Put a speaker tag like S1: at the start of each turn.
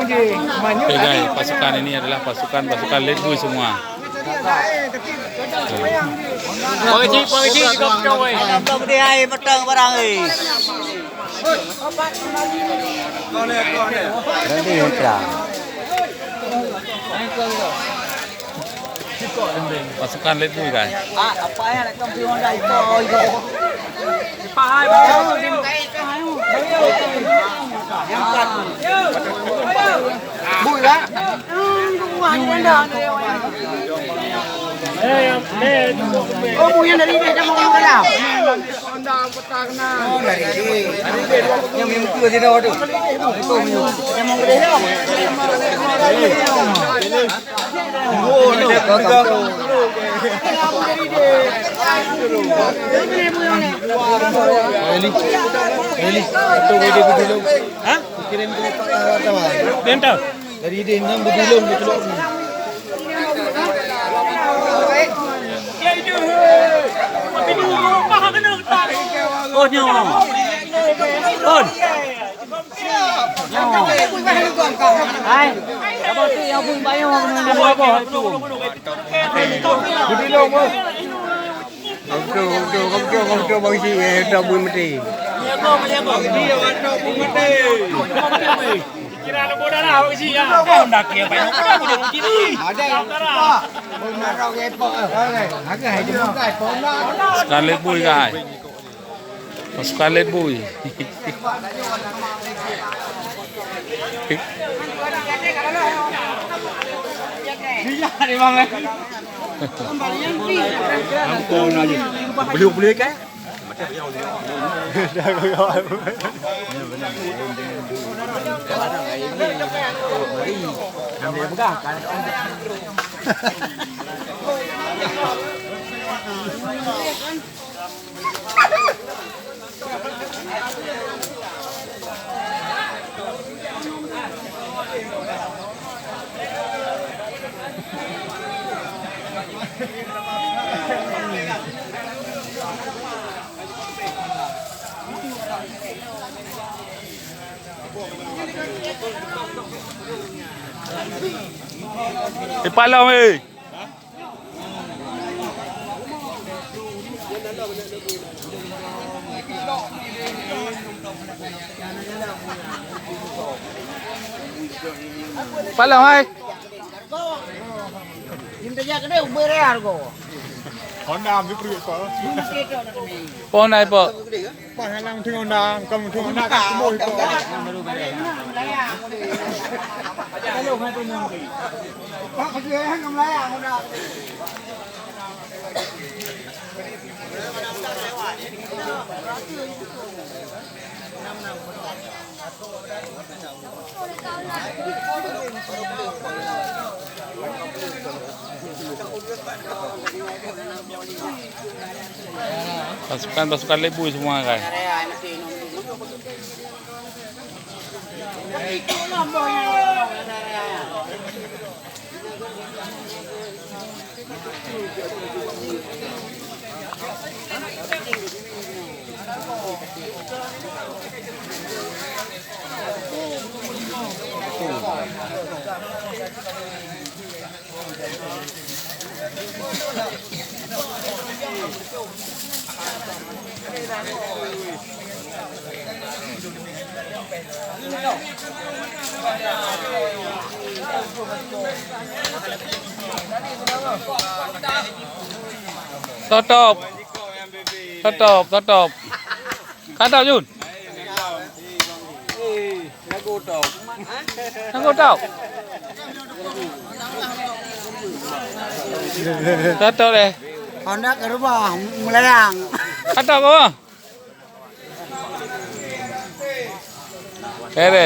S1: guys, pasukan ini adalah pasukan Red Bull semua.
S2: Pergi kau oi. Belum dia ai petang barang ai. Nanti hentra.
S1: Pasukan Red Bull guys.
S2: Apa ya nak kampi Honda itu. Pahai Bui lah. Oh, bui yang dari dia jangan orang kadang. Oh, dari dia. Yang memang tu dia dah tu. Itu yang mau gede dah. Oh, dia kau. Eli, itu video bedulung. Hah? Kirim ke Pak wartawan.
S3: Dentau.
S2: Dari dia yang bedulung bedulung.
S3: Ya itu. Tapi dulu apa kena tak?
S2: Oh, nyawa. On. Hai. Apa tu yang pun bayar orang nak buat apa tu? Bedulung pun. Kau bagi si dah bui mati.
S3: Kira ada bodoh lah bagi sih ya. Honda kia banyak orang boleh mungkin ni.
S2: Ada. Nak repot. Agak hai dia bukan Honda.
S1: Pasukan Red Bull guys. Pasukan Red Bull.
S3: Dia ni bang eh.
S2: Ampun aja. Beli kan? Dah kau. Ambil pegang kan.
S1: Palau weh. Palau hai.
S2: Inta ya kena uber ya harga.
S3: Honda ambil pergi kau.
S1: Pon hai po.
S3: Pak halang tu Honda, kamu tu Honda kat semua itu. Kalau hai tu nyam.
S2: Pak pergi hang kamlai ah Honda.
S1: Pasukan Red Bull semua guys. Tutup. Kata Jun. Aku tahu. Tutup deh.
S2: Honda ke rumah melayang.
S1: Kata apa? Bere.